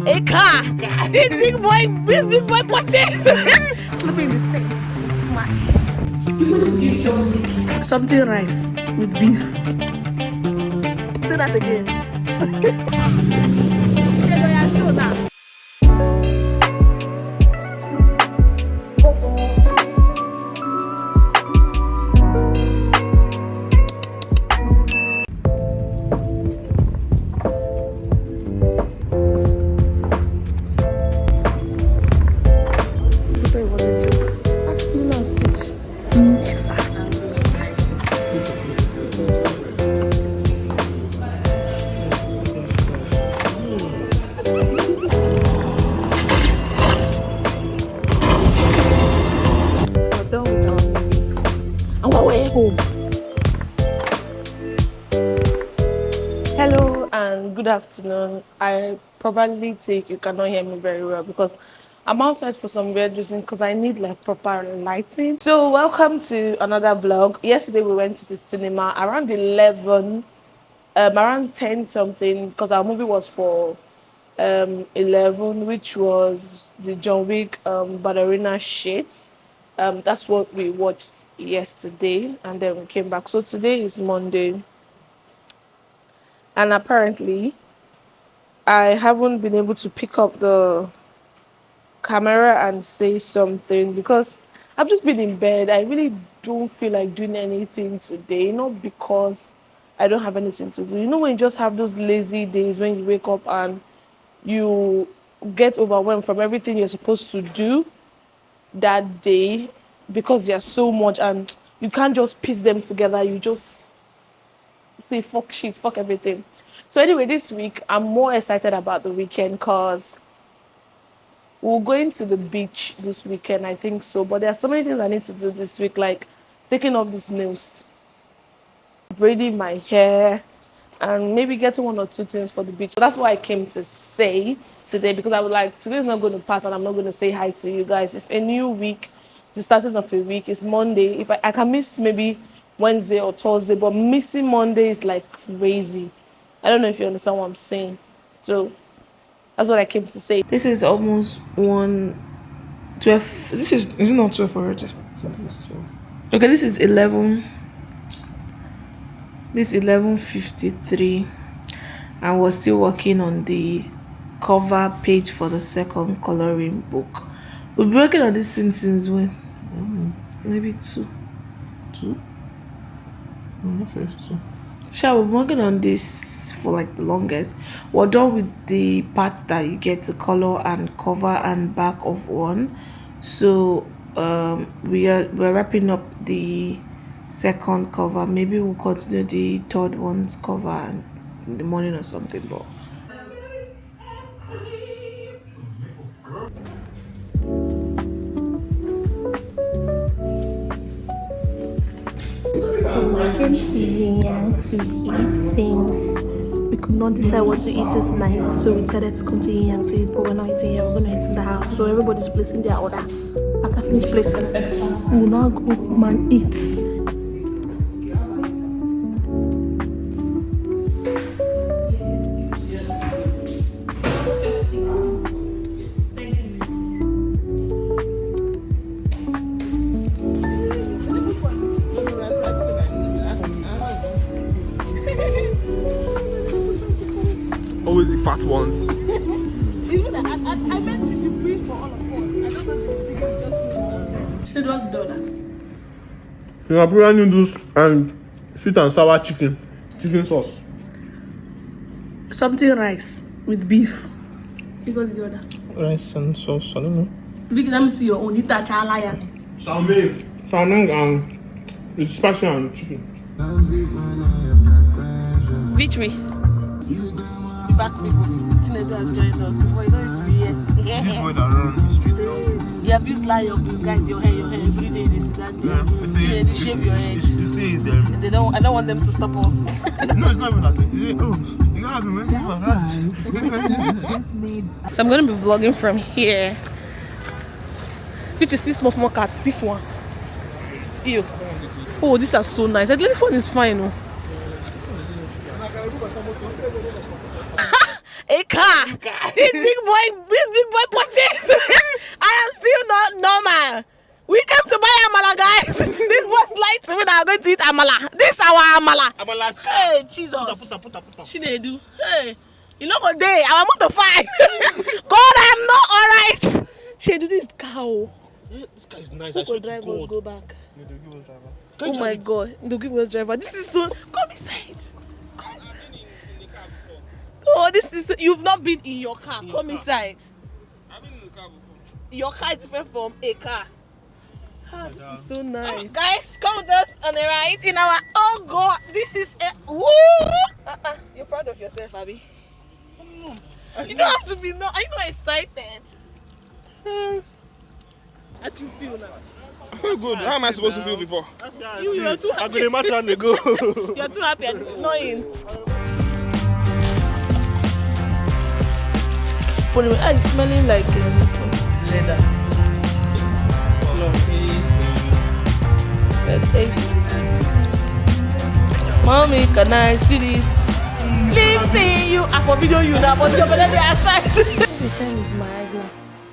a car. This big boy purchase. Sleeping in the tent. Smash. Something rice with beef. Say that again. Show now. Hello and good afternoon. I probably think you cannot hear me very well because I'm outside for some weird reason because I need like proper lighting. So welcome to another vlog. Yesterday we went to the cinema around 11, around 10 something because our movie was for 11, which was the John Wick ballerina shit. That's what we watched yesterday and then we came back. So today is Monday. And apparently, I haven't been able to pick up the camera and say something because I've just been in bed. I really don't feel like doing anything today, not because I don't have anything to do. You know when you just have those lazy days when you wake up and you get overwhelmed from everything you're supposed to do that day because there's so much and you can't just piece them together. You just say fuck shit, fuck everything. So anyway, this week I'm more excited about the weekend because we're going to the beach this weekend, I think so. But there are so many things I need to do this week, like taking off these nails, braiding my hair, and maybe getting one or two things for the beach. So that's what I came to say today because I was like, today's not going to pass and I'm not going to say hi to you guys. It's a new week, the starting of a week. It's Monday. If I can miss maybe Wednesday or Thursday, but missing Monday is like crazy. I don't know if you understand what I'm saying. So that's what I came to say. This is almost 1:12. Is it not 12 already? Okay, this is 11. This is 11:53, and we're still working on the cover page for the second coloring book. We'll be working on this since when? Maybe two. We're working on this for like the longest. We're done with the parts that you get to color and cover and back of one. So we're wrapping up the second cover. Maybe we'll continue the third one's cover in the morning or something. But we came to here to eat since we could not decide what to eat this night, so we decided to come to here to eat, but we're not eating here, we're gonna eat in the house. So everybody's placing their order. After finish placing, we will now go home and eat. Always the fat ones. I meant to be free for all of us. I don't know if it's just what do that. Singaporean noodles and sweet and sour chicken sauce. Something rice with beef. You got the other. Rice and sauce, I don't know. Vicky, let me see your own. Ita chalaya. Salmon with spicy and chicken. Victory. Back people. Chinedu have joined us before. You know it's be here. This boy that run the streets now. You have used lie of these guys, your hair every day. They sit down there. They shave your head. You say it's them. I don't want them to stop us. No, it's not even that. You gotta be waiting for that. So I'm going to be vlogging from here. Which is this small cat, stiff one. Ew. Oh, these are so nice. This one is fine. Oh. a car. This big boy purchase. I am still not normal. We came to buy amala, guys. This was light to me that I'm going to eat amala. This our amala. Amala's car. Hey, Jesus. Put. She they do. Hey, you know what day? I want to fight. God, I'm not alright. She do this cow. Yeah, this guy is nice. Who I swear could drive to us God. go back? Yeah, they'll give us driver. Oh my God, they'll give us driver. This is so. Come inside. Come inside. Oh, this is. You've not been in your car. Come inside. I've been in the car before. Your car is different from a car. Ah, this is so nice. Oh, guys, come with us on the right in our. Oh God, this is a. Woo! You're proud of yourself, Abby. You don't have to be. No, are you not excited? How do you feel now? I feel good. How am I supposed to feel before? You are too I'm happy. going to match on the go. You're too happy and it's annoying. Funny, it's smelling like leather. Let's eat. Mommy, can I see this? Please see you. I for video you now, but you're better than outside. The time is my eyeglass.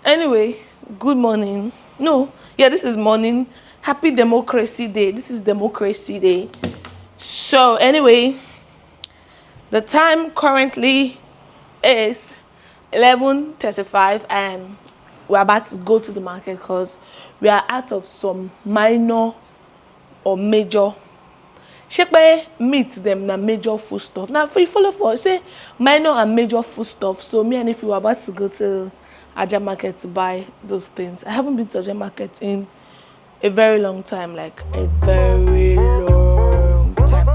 Anyway, good morning. No, yeah, this is morning. Happy Democracy Day. This is Democracy Day. So anyway, the time currently is 11:35 and we're about to go to the market because we are out of some minor or major shekpe meet them na major food stuff. Now if you follow for say minor and major food stuff, so me and if you were about to go to Aja market to buy those things. I haven't been to Aja market in a very long time, like a very long time. I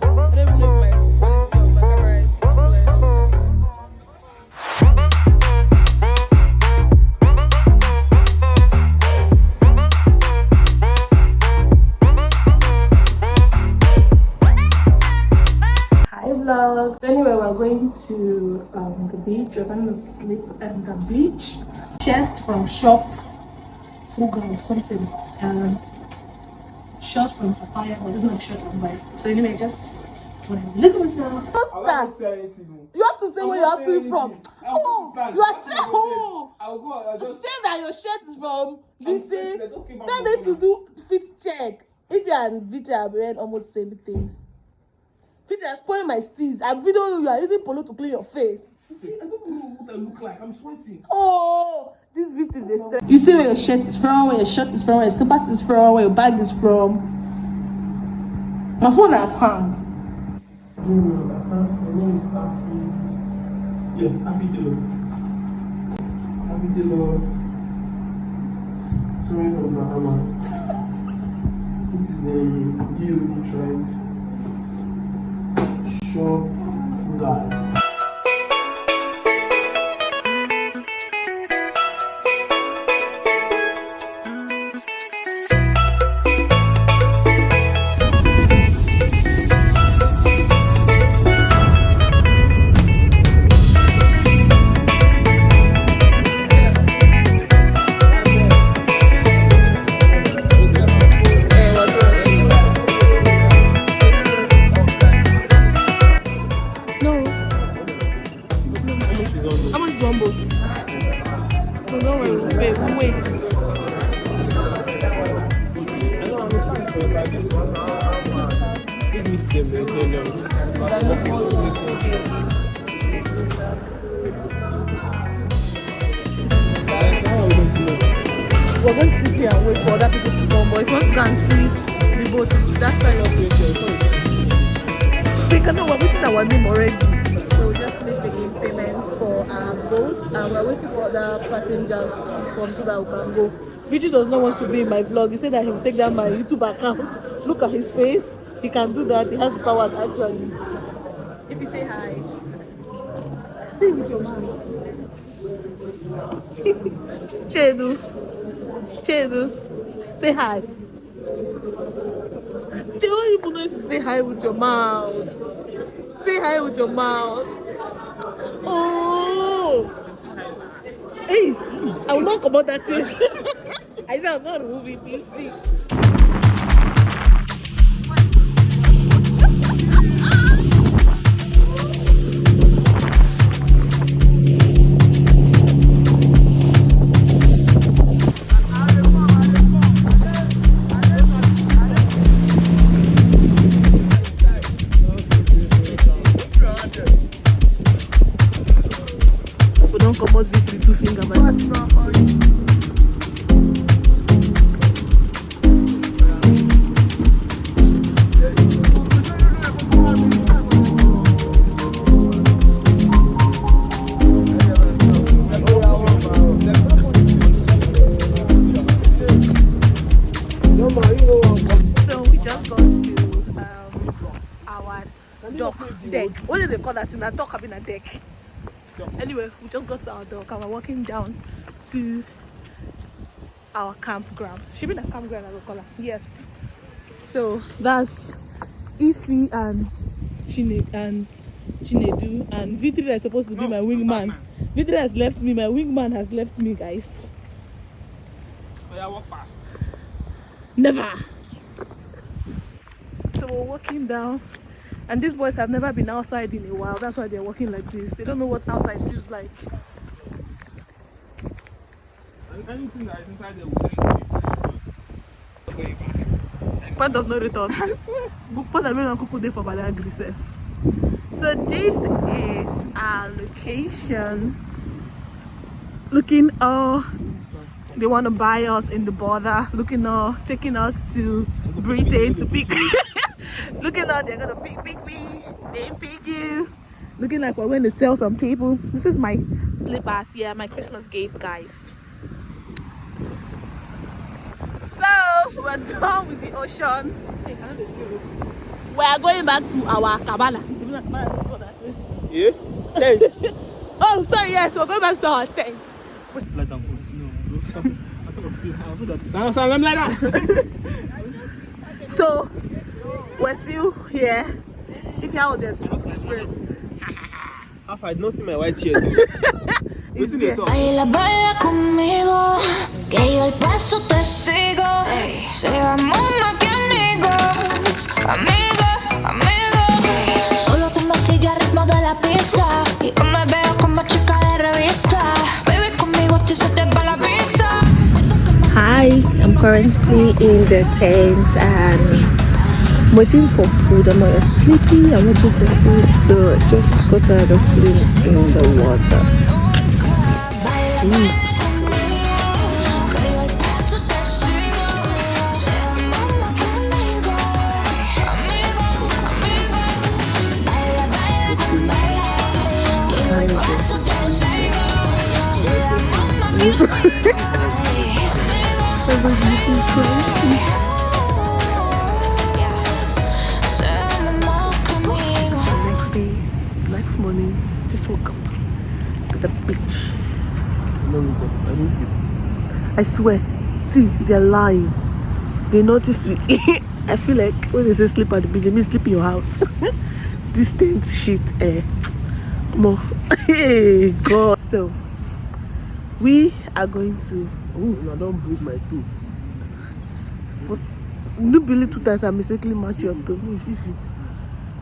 don't even know if my quality of my camera is Hi vlog. Anyway, we're going to the beach. We're going to sleep at the beach. Shirt from shop Fuga or something. Shot from papaya, but it's not shot from bite. So anyway, just when I look at myself. You have to say where you're free from. Oh, you are saying oh. I'll go. I'll just Say that your shirt is from this. Then they should do fit check. If you are in Vita, I'm wearing almost the same thing. Vita spoil my steez. I video you are using polo to clean your face. I don't know what I look like. I'm sweating. Oh, this Vita they stress. You see where your shirt is from, where your shirt is from, where your slippers is from, where your bag is from. My phone have hung. Yeah, Afidelo. Sorry from Bahamas. This is a DOD tribe. Shop guy. We're going to sit here and wait for other people to come, but if you want to go and see the boat, that's kind of we cannot, we're waiting our name already. So we just placed the payment for our boat and we're waiting for other passengers to come so that we can go. Vijay does not want to be in my vlog. He said that he will take down my YouTube account. Look at his face. He can do that. He has the powers actually. If you say hi, say with your man. Chedu, say hi. Why you don't say hi with your mouth? Say hi with your mouth. Oh, hey, I will not come out that thing. I said I'm not removing it. You see. don't come out with 2 finger, man. So we just got to our dock deck. What do they call that in a dock? Having a deck. Anyway, we just got to our dock and we're walking down to our campground. She been a campground, I will call her. Yes. So that's Ify and Chinedu and Vitri is supposed to be my wingman. Vitri has left me. My wingman has left me, guys. Oh yeah, walk fast. Never. So we're walking down, and these boys have never been outside in a while. That's why they're walking like this. They don't know what outside feels like. And anything that is inside there will Point of no return. I swear. Point of no return for Badagry sef. So this is our location. Looking they want to buy us in the border. Looking taking us to Britain to pick. Looking they're gonna pick me. They pick you. Looking like we're going to sell some people. This is my slippers. Yeah, my Christmas gift, guys. So we're done with the ocean. We are going back to our cabana. Yeah? Thanks. Oh, sorry, yes, we're going back to our tent. So we're still here. If you was just experience. Half I not see my white shirt. Baila, baila conmigo, que yo el paso te sigo. Seamos más que amigos, amigos, amigos. Solo tú me sigues al ritmo de la pista y yo me veo como chica de revista. Baby, conmigo a ti se te va la pista. Hi, I'm currently in the tent and I'm waiting for food. I'm sleepy, I'm waiting for food, so I just got tired of being in the water. Next morning, just woke up at the beach. I swear, see, they're lying. They notice sweet. I feel like when they say sleep at the beach, they mean sleep in your house. This tent shit, more. Hey, God. So, we are going to. I don't break my toe. Do believe 2 times I mistakenly match your toe.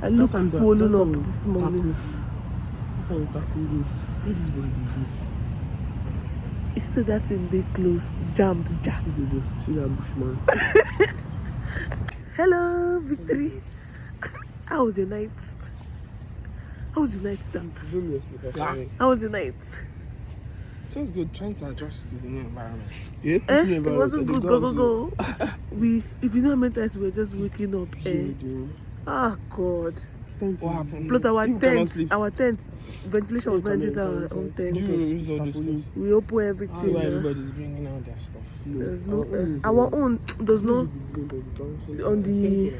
I look swollen up this morning. It's so that thing they closed, jammed, Hello, Victory. How was your night? How was your night, Dan? How was your night? It was good trying to adjust to the new environment. Yeah? It wasn't good, go. If you know how many times we were just waking up, God. What happened? Plus our tent, ventilation was not just our own tent. We open everything. Everybody's bringing out their stuff. There's no, our own, there's no, on the,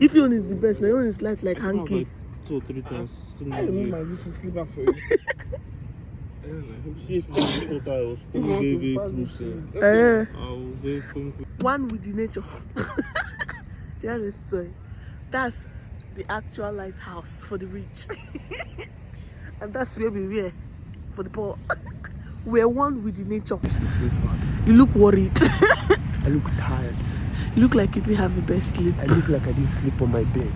if your own is the best, my own is like hanky. 2 or 3 times. I remember this is slippers for you. One with the nature. Yeah, the story. That's the actual lighthouse for the rich. And that's where we were for the poor. We're one with the nature. You look worried. I look tired. You look like you didn't have the best sleep. I look like I didn't sleep on my bed.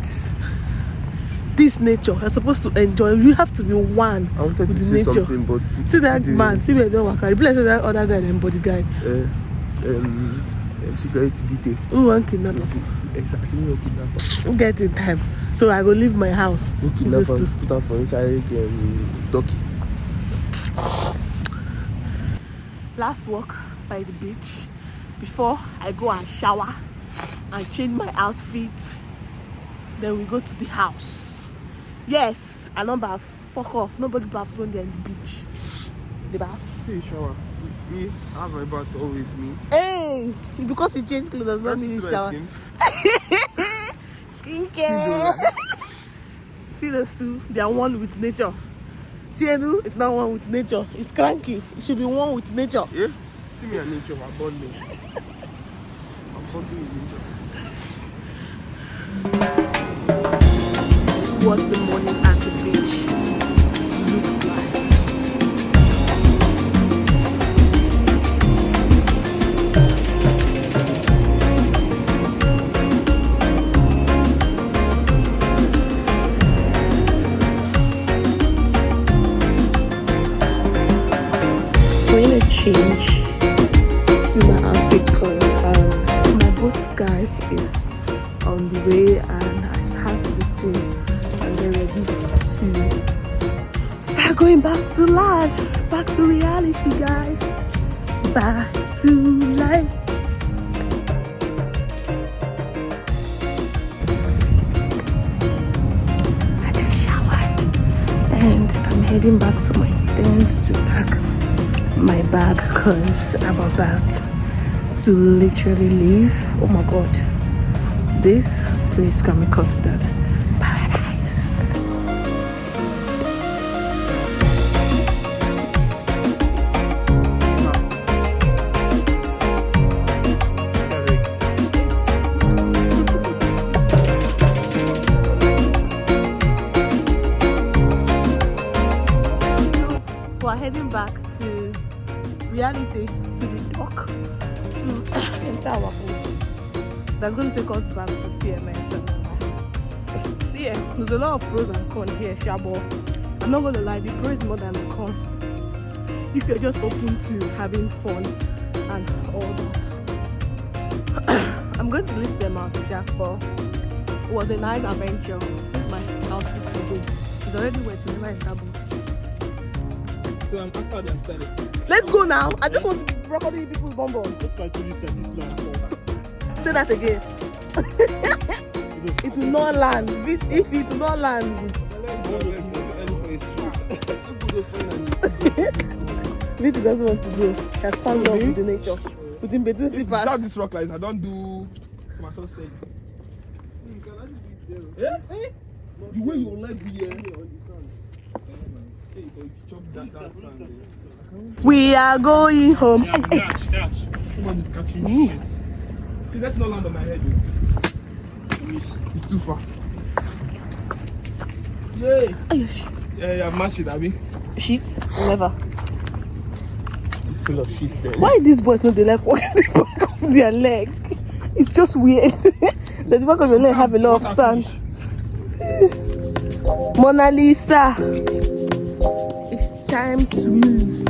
This nature, you're supposed to enjoy. You have to be one I wanted with to the say nature. something, but see that man, see where they don't work. Replace that other guy, the body guy. Security detail. Who want kidnapper? Exactly, no kidnapper. Who get in time? So I go leave my house. No kidnapper. Put her for inside ducky. Last walk by the beach before I go and shower and change my outfit. Then we go to the house. Yes, I don't bath. Fuck off. Nobody baths when they're in the beach. They bath. See you shower. Me, I have my bath always me. Hey, because you change clothes does not mean you shower. Skincare. See those two? They are one with nature. Tienu is not one with nature. It's cranky. It should be one with nature. Yeah? See me and nature, my bonding. I'm bonding with nature. What the morning at the beach looks like. I'm going to change to my outfit because my boat sky is on the way and I have to change and get ready to start going back to land, back to reality, guys, back to life. I just showered and I'm heading back to my tent to pack my bag because I'm about to literally leave. Oh my god, this place can be considered paradise. We're heading back to reality, to the dock, to enter our boat. That's going to take us back to CMS. And see, there's a lot of pros and cons here, Shabo. I'm not going to lie, the pro is more than the con. If you're just open to having fun and all that. I'm going to list them out, but it was a nice adventure. Here's my outfit for home. It's already wet, whenever I enter boat. So I'm after the aesthetics. Let's go now. I just want to broccoli people's bonbon. That's why I told you said this long as well. Say that again. It will not land. If it will not land. Viti doesn't want to go. He has found love with the nature. With him between slippers. Without this rock lights, I don't do my first thing. Yeah? The way your leg be here. We are going home. Dash. Somebody's catching shit. Please, let's not land on my head. It's too far. Yay! Oh, yes. Yeah, I've mashed it, Abby. Shit? Never. It's full of shit there. Why these boys not they like walking the back of their leg? It's just weird. The back of your leg have a lot of sand. Mona Lisa. It's time to move.